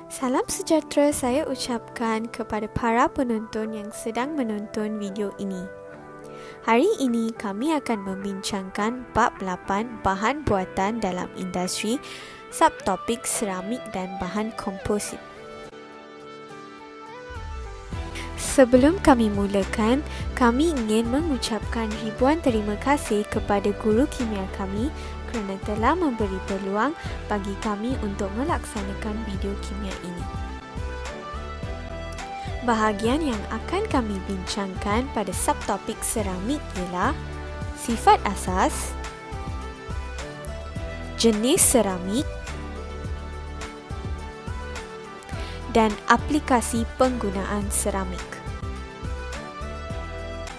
Salam sejahtera saya ucapkan kepada para penonton yang sedang menonton video ini. Hari ini kami akan membincangkan bab 8 bahan buatan dalam industri, subtopik seramik dan bahan komposit. Sebelum kami mulakan, kami ingin mengucapkan ribuan terima kasih kepada guru kimia kami kerana telah memberi peluang bagi kami untuk melaksanakan video kimia ini. Bahagian yang akan kami bincangkan pada subtopik seramik ialah sifat asas, jenis seramik dan aplikasi penggunaan seramik.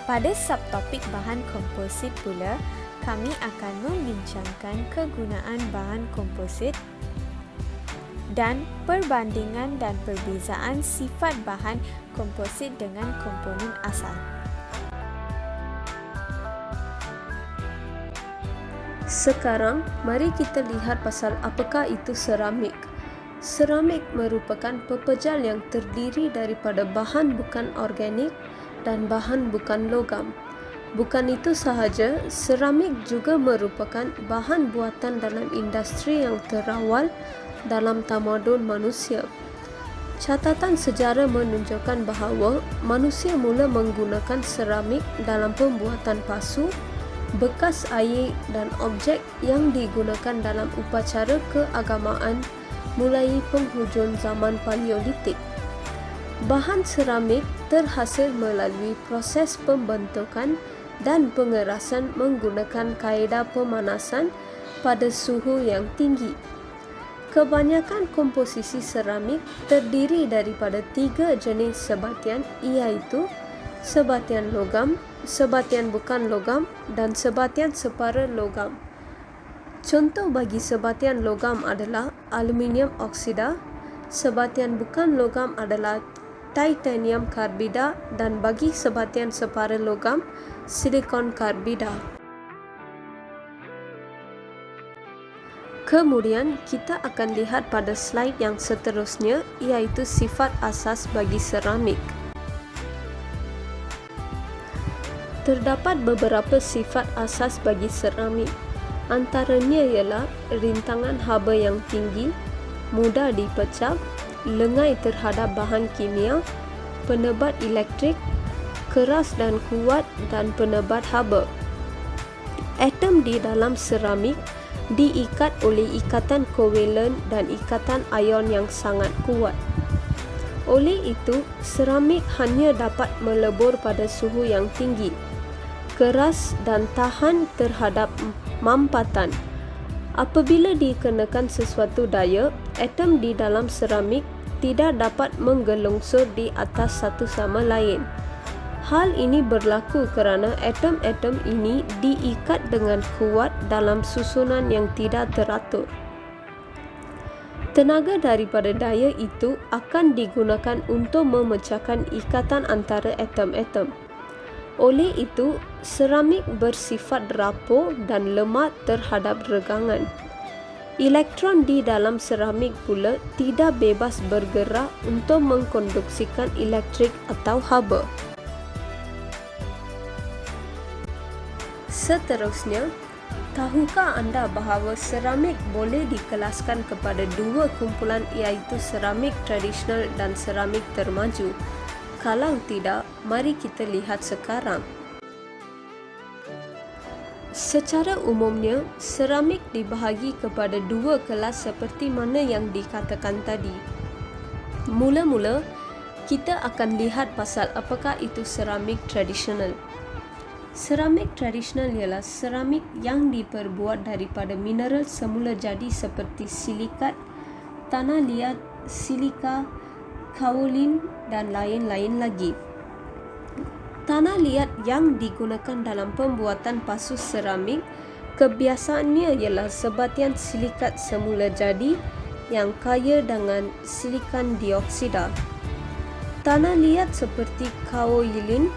Pada subtopik bahan komposit pula, kami akan membincangkan kegunaan bahan komposit dan perbandingan dan perbezaan sifat bahan komposit dengan komponen asal. Sekarang, mari kita lihat pasal apakah itu seramik. Seramik merupakan pepejal yang terdiri daripada bahan bukan organik dan bahan bukan logam. Bukan itu sahaja, seramik juga merupakan bahan buatan dalam industri yang terawal dalam tamadun manusia. Catatan sejarah menunjukkan bahawa manusia mula menggunakan seramik dalam pembuatan pasu, bekas air dan objek yang digunakan dalam upacara keagamaan mulai penghujung zaman Paleolitik. Bahan seramik terhasil melalui proses pembentukan dan pengerasan menggunakan kaedah pemanasan pada suhu yang tinggi. Kebanyakan komposisi seramik terdiri daripada 3 jenis sebatian, iaitu sebatian logam, sebatian bukan logam dan sebatian separa logam. Contoh bagi sebatian logam adalah aluminium oksida, sebatian bukan logam adalah titanium karbida dan bagi sebatian separa logam, silikon karbida. Kemudian kita akan lihat pada slide yang seterusnya, iaitu sifat asas bagi seramik. Terdapat beberapa sifat asas bagi seramik. Antaranya ialah rintangan haba yang tinggi, mudah dipecah, lengai terhadap bahan kimia, penebat elektrik, keras dan kuat dan penebat haba. Atom di dalam seramik diikat oleh ikatan kovalen dan ikatan ion yang sangat kuat. Oleh itu, seramik hanya dapat melebur pada suhu yang tinggi, keras dan tahan terhadap mampatan. Apabila dikenakan sesuatu daya, atom di dalam seramik tidak dapat menggelungsur di atas satu sama lain. Hal ini berlaku kerana atom-atom ini diikat dengan kuat dalam susunan yang tidak teratur. Tenaga daripada daya itu akan digunakan untuk memecahkan ikatan antara atom-atom. Oleh itu, seramik bersifat rapuh dan lemah terhadap regangan. Elektron di dalam seramik pula tidak bebas bergerak untuk mengkonduksikan elektrik atau haba. Seterusnya, tahukah anda bahawa seramik boleh dikelaskan kepada 2 kumpulan, iaitu seramik tradisional dan seramik termaju? Kalau tidak, mari kita lihat sekarang. Secara umumnya, seramik dibahagi kepada 2 kelas seperti mana yang dikatakan tadi. Mula-mula, kita akan lihat pasal apakah itu seramik tradisional. Seramik tradisional ialah seramik yang diperbuat daripada mineral semula jadi seperti silikat, tanah liat, silika, kaolin dan lain-lain lagi. Tanah liat yang digunakan dalam pembuatan pasu seramik kebiasaannya ialah sebatian silikat semula jadi yang kaya dengan silikon dioksida. Tanah liat seperti kaolin,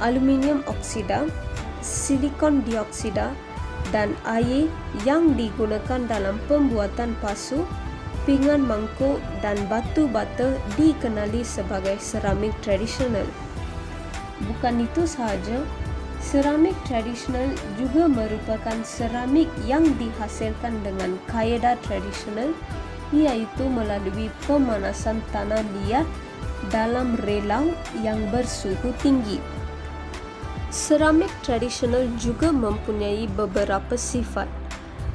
aluminium oksida, silikon dioksida dan air yang digunakan dalam pembuatan pasu pinggan mangkuk dan batu bata dikenali sebagai seramik tradisional. Bukan itu sahaja, seramik tradisional juga merupakan seramik yang dihasilkan dengan kaedah tradisional, iaitu melalui pemanasan tanah liat dalam relau yang bersuhu tinggi. Seramik tradisional juga mempunyai beberapa sifat.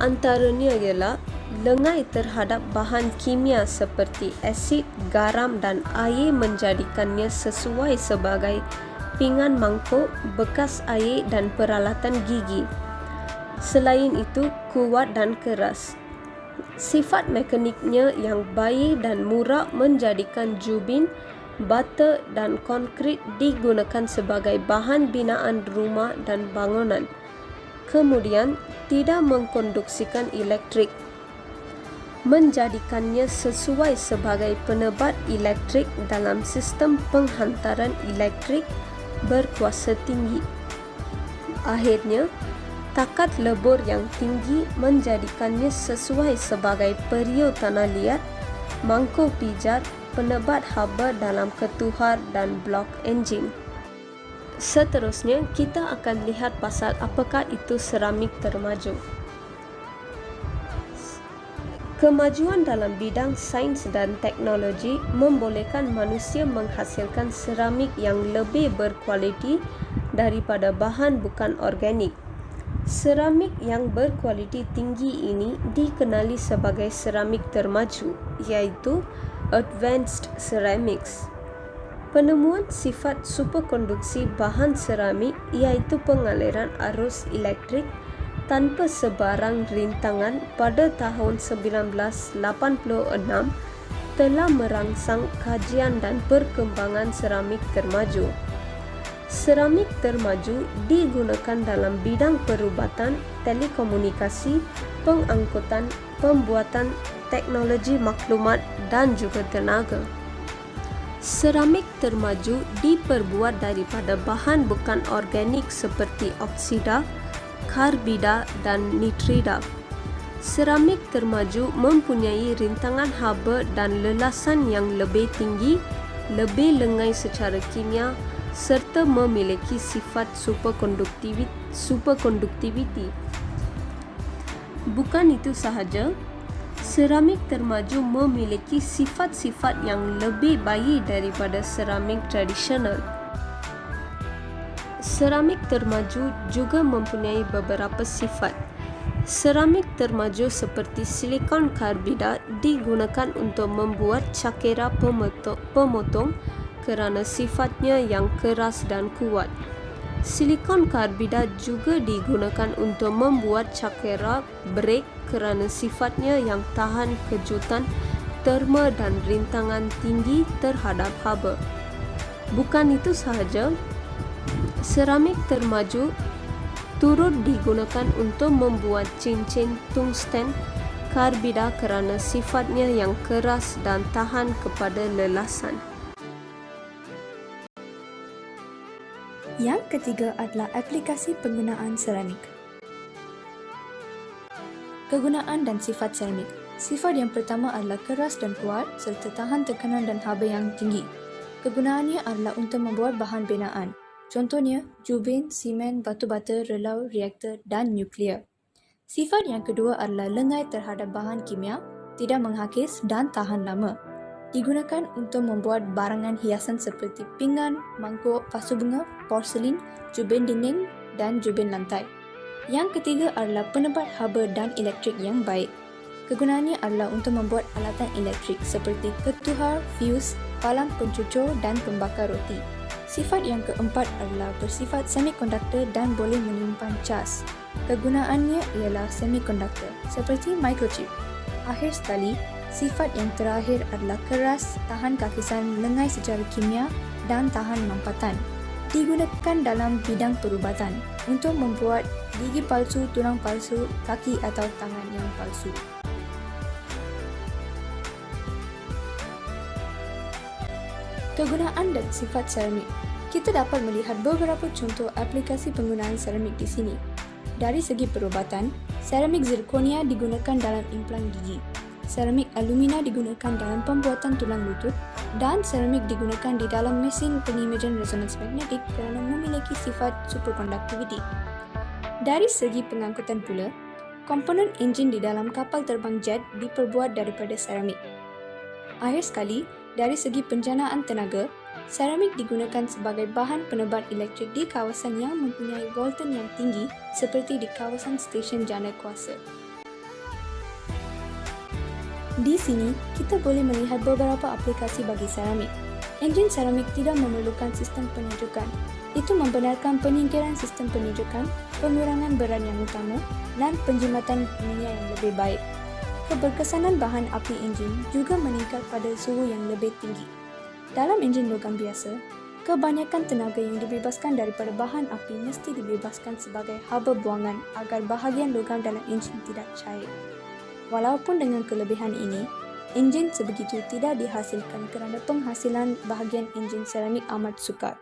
Antaranya ialah lengai terhadap bahan kimia seperti asid, garam dan air menjadikannya sesuai sebagai pinggan mangkuk, bekas air dan peralatan gigi. Selain itu, kuat dan keras. Sifat mekaniknya yang baik dan murah menjadikan jubin, bata dan konkrit digunakan sebagai bahan binaan rumah dan bangunan. Kemudian, tidak mengkonduksikan elektrik, menjadikannya sesuai sebagai penebat elektrik dalam sistem penghantaran elektrik berkuasa tinggi. Akhirnya, takat lebur yang tinggi menjadikannya sesuai sebagai periuk tanah liat, mangkuk pijat, penebat haba dalam ketuhar dan blok enjin. Seterusnya, kita akan lihat pasal apakah itu seramik termaju. Kemajuan dalam bidang sains dan teknologi membolehkan manusia menghasilkan seramik yang lebih berkualiti daripada bahan bukan organik. Seramik yang berkualiti tinggi ini dikenali sebagai seramik termaju, iaitu Advanced Ceramics. Penemuan sifat superkonduksi bahan seramik iaitu pengaliran arus elektrik tanpa sebarang rintangan pada tahun 1986 telah merangsang kajian dan perkembangan seramik termaju. Seramik termaju digunakan dalam bidang perubatan, telekomunikasi, pengangkutan, pembuatan teknologi maklumat dan juga tenaga. Seramik termaju diperbuat daripada bahan bukan organik seperti oksida, karbida dan nitrida. Seramik termaju mempunyai rintangan haba dan lelasan yang lebih tinggi, lebih lengai secara kimia serta memiliki sifat superkonduktiviti. Bukan itu sahaja, seramik termaju memiliki sifat-sifat yang lebih baik daripada seramik tradisional. Seramik termaju juga mempunyai beberapa sifat. Seramik termaju seperti silikon karbida digunakan untuk membuat cakera pemotong kerana sifatnya yang keras dan kuat. Silikon karbida juga digunakan untuk membuat cakera brek kerana sifatnya yang tahan kejutan terma dan rintangan tinggi terhadap haba. Bukan itu sahaja, seramik termaju turut digunakan untuk membuat cincin tungsten karbida kerana sifatnya yang keras dan tahan kepada lelasan. Yang ketiga adalah aplikasi penggunaan seramik. Kegunaan dan sifat seramik. Sifat yang pertama adalah keras dan kuat serta tahan tekanan dan haba yang tinggi. Kegunaannya adalah untuk membuat bahan binaan. Contohnya, jubin, simen, batu bata, relau, reaktor dan nuklear. Sifat yang kedua adalah lengai terhadap bahan kimia, tidak menghakis dan tahan lama. Digunakan untuk membuat barangan hiasan seperti pinggan, mangkuk, pasu bunga, porselin, jubin dinding dan jubin lantai. Yang ketiga adalah penebat haba dan elektrik yang baik. Kegunaannya adalah untuk membuat alatan elektrik seperti ketuhar, fuse, palang pencucur dan pembakar roti. Sifat yang keempat adalah bersifat semikonduktor dan boleh menyimpan cas. Kegunaannya ialah semikonduktor seperti microchip. Akhir sekali, sifat yang terakhir adalah keras, tahan kakisan lengai secara kimia dan tahan mampatan. Digunakan dalam bidang perubatan untuk membuat gigi palsu, tulang palsu, kaki atau tangan yang palsu. Kegunaan dan sifat seramik. Kita dapat melihat beberapa contoh aplikasi penggunaan seramik di sini. Dari segi perubatan, seramik zirconia digunakan dalam implan gigi. seramik alumina digunakan dalam pembuatan tulang lutut dan seramik digunakan di dalam mesin pengimejan resonans magnetik kerana memiliki sifat superconductivity. Dari segi pengangkutan pula, komponen enjin di dalam kapal terbang jet diperbuat daripada seramik. Akhir sekali, dari segi penjanaan tenaga, seramik digunakan sebagai bahan penebat elektrik di kawasan yang mempunyai volten yang tinggi seperti di kawasan stesen jana kuasa. Di sini, kita boleh melihat beberapa aplikasi bagi seramik. Enjin seramik tidak memerlukan sistem penyejukan. Itu membenarkan penyingkiran sistem penyejukan, pengurangan berat yang utama dan penjimatan minyak yang lebih baik. Keberkesanan bahan api enjin juga meningkat pada suhu yang lebih tinggi. Dalam enjin logam biasa, kebanyakan tenaga yang dibebaskan daripada bahan api mesti dibebaskan sebagai haba buangan agar bahagian logam dalam enjin tidak cair. Walaupun dengan kelebihan ini, enjin sebegitu tidak dihasilkan kerana penghasilan bahagian enjin seramik amat sukar.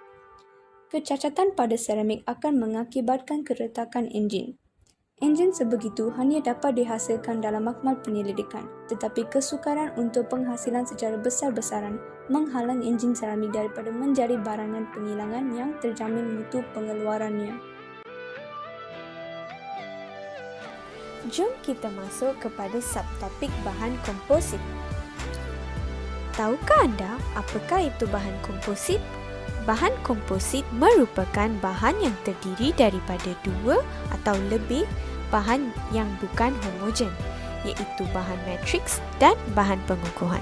Kecacatan pada seramik akan mengakibatkan keretakan enjin. Enjin sebegitu hanya dapat dihasilkan dalam makmal penyelidikan, tetapi kesukaran untuk penghasilan secara besar-besaran menghalang enjin seramik daripada menjadi barangan penghilangan yang terjamin mutu pengeluarannya. Jom kita masuk kepada subtopik bahan komposit. Tahukah anda apakah itu bahan komposit? Bahan komposit merupakan bahan yang terdiri daripada dua atau lebih bahan yang bukan homogen, iaitu bahan matriks dan bahan pengukuhan.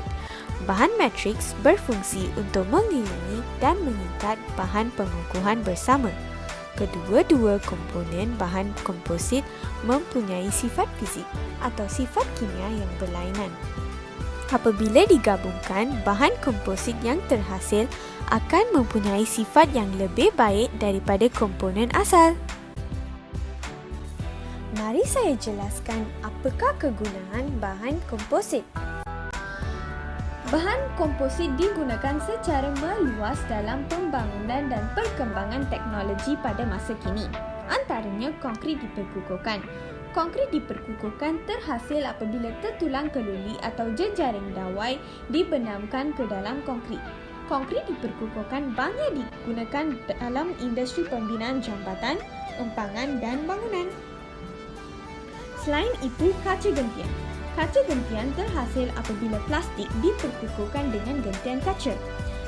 Bahan matriks berfungsi untuk mengiringi dan mengikat bahan pengukuhan bersama. Kedua-dua komponen bahan komposit mempunyai sifat fizik atau sifat kimia yang berlainan. Apabila digabungkan, bahan komposit yang terhasil akan mempunyai sifat yang lebih baik daripada komponen asal. Mari saya jelaskan apakah kegunaan bahan komposit. Bahan komposit digunakan secara meluas dalam pembangunan dan perkembangan teknologi pada masa kini. Antaranya konkrit diperkukuhkan. Konkrit diperkukuhkan terhasil apabila tertulang keluli atau jejaring dawai dibenamkan ke dalam konkrit. Konkrit diperkukuhkan banyak digunakan dalam industri pembinaan jambatan, empangan dan bangunan. Selain itu, kaca gentian. Kaca gentian terhasil apabila plastik diperkukuhkan dengan gentian kaca.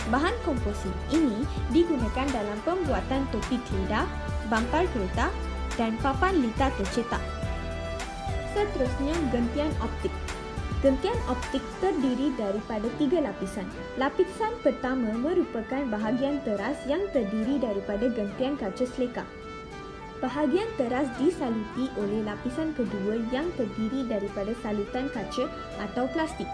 Bahan komposit ini digunakan dalam pembuatan topi keledar, bampar kereta dan papan litar tercetak. Seterusnya, gentian optik. Gentian optik terdiri daripada 3 lapisan. Lapisan pertama merupakan bahagian teras yang terdiri daripada gentian kaca seleka. Bahagian teras disaluti oleh lapisan kedua yang terdiri daripada salutan kaca atau plastik.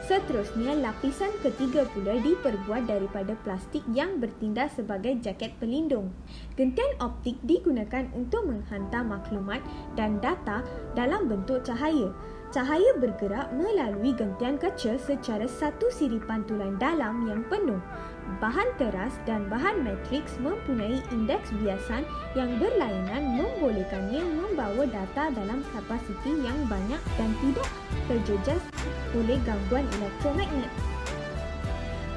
Seterusnya, lapisan ketiga pula diperbuat daripada plastik yang bertindak sebagai jaket pelindung. Gentian optik digunakan untuk menghantar maklumat dan data dalam bentuk cahaya. Cahaya bergerak melalui gentian kaca secara satu siripan tulang dalam yang penuh. Bahan teras dan bahan matriks mempunyai indeks biasan yang berlainan membolehkannya membawa data dalam kapasiti yang banyak dan tidak terjejas oleh gangguan elektromagnet.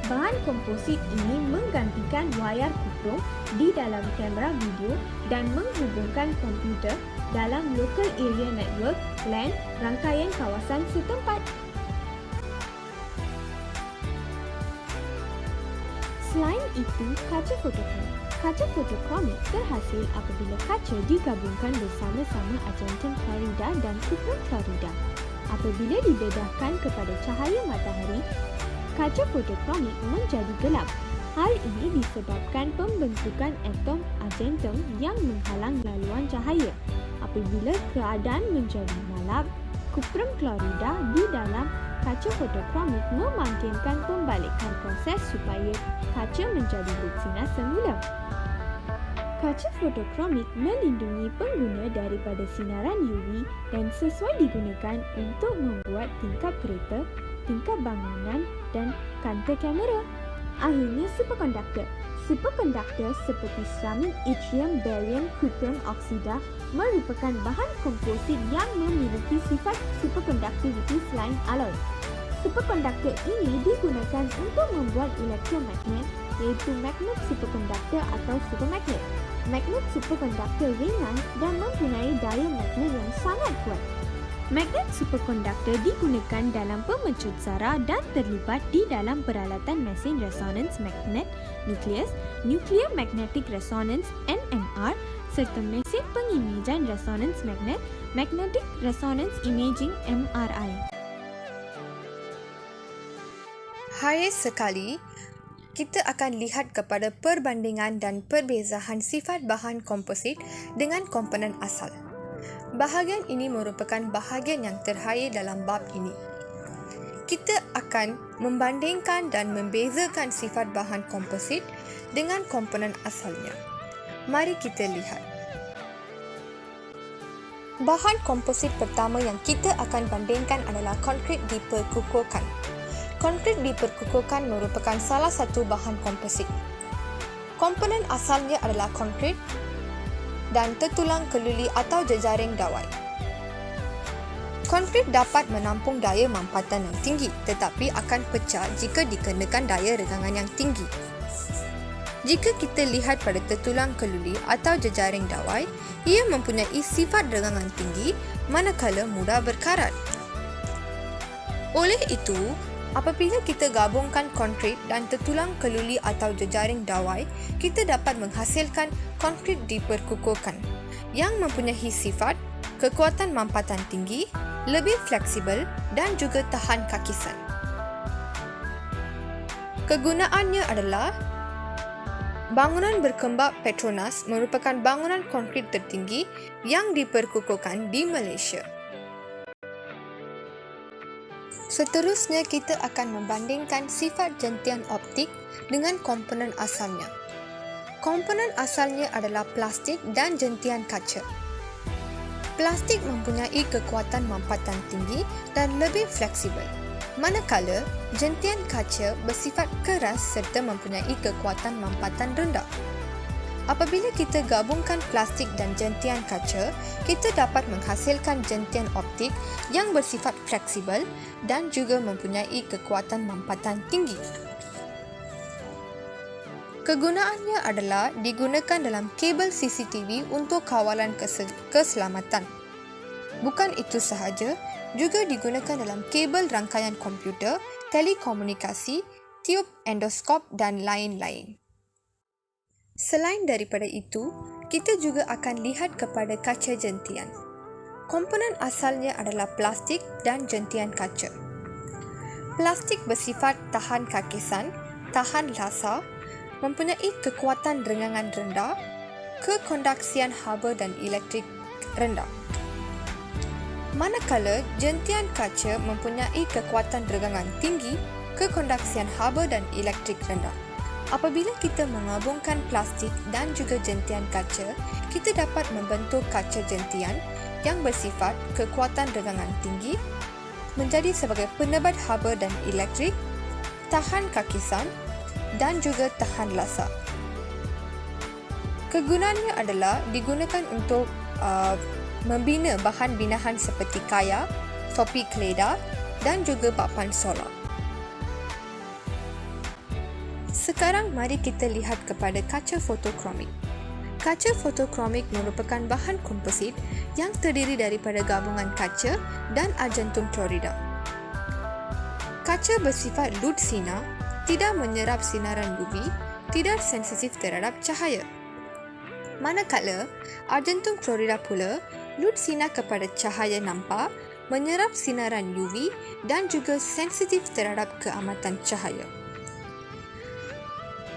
Bahan komposit ini menggantikan wayar kuprum di dalam kamera video dan menghubungkan komputer dalam Local Area Network (LAN) rangkaian kawasan setempat. Selain itu, kaca fotokromik. Kaca fotokromik terhasil apabila kaca digabungkan bersama-sama argentum chlorida dan kuprum chlorida. Apabila didedahkan kepada cahaya matahari, kaca fotokromik menjadi gelap. Hal ini disebabkan pembentukan atom argentum yang menghalang laluan cahaya. Apabila keadaan menjadi malap, kuprum chlorida di dalam kaca fotokromik memungkinkan pembalikan proses supaya kaca menjadi bersinar semula. Kaca fotokromik melindungi pengguna daripada sinaran UV dan sesuai digunakan untuk membuat tingkap kereta, tingkap bangunan dan kaunter kamera. Akhirnya, superkonduktor. Superkonduktor seperti seramik, yttrium, barium, krypton, oksida merupakan bahan komposit yang memiliki sifat superkonduktiviti selain alloy. Superkonduktor ini digunakan untuk membuat elektromagnet, iaitu magnet superkonduktor atau supermagnet. Magnet superkonduktor ringan dan mempunyai daya magnet yang sangat kuat. Magnet superkonduktor digunakan dalam pemecut zarah dan terlibat di dalam peralatan mesin resonans magnet nukleus, nuclear magnetic resonance (NMR), serta mesin pengimejan resonans magnet, magnetic resonance imaging (MRI). Hari sekali, kita akan lihat kepada perbandingan dan perbezaan sifat bahan komposit dengan komponen asal. Bahagian ini merupakan bahagian yang terakhir dalam bab ini. Kita akan membandingkan dan membezakan sifat bahan komposit dengan komponen asalnya. Mari kita lihat. Bahan komposit pertama yang kita akan bandingkan adalah konkrit diperkukuhkan. Konkrit diperkukuhkan merupakan salah satu bahan komposit. Komponen asalnya adalah konkrit dan tertulang keluli atau jejaring dawai. Konkrit dapat menampung daya mampatan yang tinggi tetapi akan pecah jika dikenakan daya regangan yang tinggi. Jika kita lihat pada tertulang keluli atau jejaring dawai, ia mempunyai sifat regangan tinggi manakala mudah berkarat. Oleh itu, apabila kita gabungkan konkrit dan tertulang keluli atau jejaring dawai, kita dapat menghasilkan konkrit diperkukuhkan yang mempunyai sifat kekuatan mampatan tinggi, lebih fleksibel dan juga tahan kakisan. Kegunaannya adalah bangunan berkembang Petronas merupakan bangunan konkrit tertinggi yang diperkukuhkan di Malaysia. Seterusnya, kita akan membandingkan sifat jentian optik dengan komponen asalnya. Komponen asalnya adalah plastik dan jentian kaca. Plastik mempunyai kekuatan mampatan tinggi dan lebih fleksibel, manakala jentian kaca bersifat keras serta mempunyai kekuatan mampatan rendah. Apabila kita gabungkan plastik dan jentian kaca, kita dapat menghasilkan jentian optik yang bersifat fleksibel dan juga mempunyai kekuatan mampatan tinggi. Kegunaannya adalah digunakan dalam kabel CCTV untuk kawalan keselamatan. Bukan itu sahaja, juga digunakan dalam kabel rangkaian komputer, telekomunikasi, tiub endoskop dan lain-lain. Selain daripada itu, kita juga akan lihat kepada kaca jentian. Komponen asalnya adalah plastik dan jentian kaca. Plastik bersifat tahan kakisan, tahan lasa, mempunyai kekuatan regangan rendah, kekondaksian haba dan elektrik rendah. Manakala jentian kaca mempunyai kekuatan regangan tinggi, kekondaksian haba dan elektrik rendah. Apabila kita menggabungkan plastik dan juga jentian kaca, kita dapat membentuk kaca jentian yang bersifat kekuatan regangan tinggi, menjadi sebagai penebat haba dan elektrik, tahan kakisan dan juga tahan lasa. Kegunaannya adalah digunakan untuk membina bahan binaan seperti kaya, topi keledar dan juga papan solar. Sekarang mari kita lihat kepada kaca fotokromik. Kaca fotokromik merupakan bahan komposit yang terdiri daripada gabungan kaca dan argentum chlorida. Kaca bersifat lut sinar, tidak menyerap sinaran UV, tidak sensitif terhadap cahaya. Manakala argentum chlorida pula lut sinar kepada cahaya nampak, menyerap sinaran UV dan juga sensitif terhadap keamatan cahaya.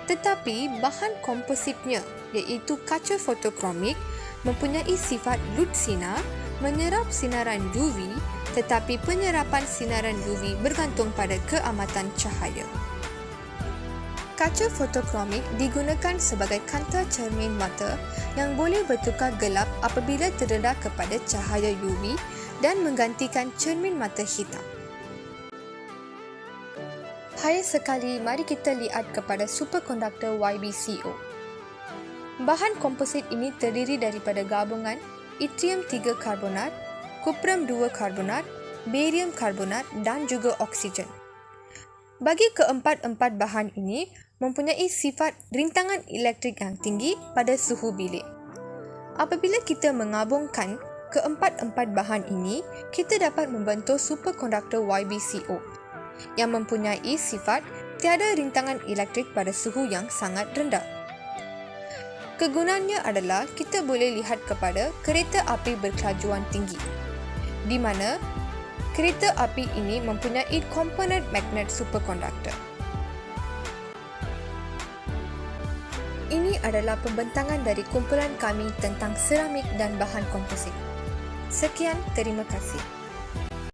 Tetapi bahan kompositnya iaitu kaca fotokromik mempunyai sifat lut sinar, menyerap sinaran UV tetapi penyerapan sinaran UV bergantung pada keamatan cahaya. Kaca fotokromik digunakan sebagai kaunter cermin mata yang boleh bertukar gelap apabila terdedah kepada cahaya UV dan menggantikan cermin mata hitam. Hai sekali, mari kita lihat kepada superkonduktor YbCO. Bahan komposit ini terdiri daripada gabungan yttrium 3 karbonat, kuprum 2 karbonat, barium karbonat dan juga oksigen. Bagi keempat-empat bahan ini mempunyai sifat rintangan elektrik yang tinggi pada suhu bilik. Apabila kita menggabungkan keempat-empat bahan ini, kita dapat membentuk superkonduktor YbCO yang mempunyai sifat tiada rintangan elektrik pada suhu yang sangat rendah. Kegunaannya adalah kita boleh lihat kepada kereta api berkelajuan tinggi, di mana kereta api ini mempunyai komponen magnet superkonduktor. Ini adalah pembentangan dari kumpulan kami tentang seramik dan bahan komposit. Sekian, terima kasih.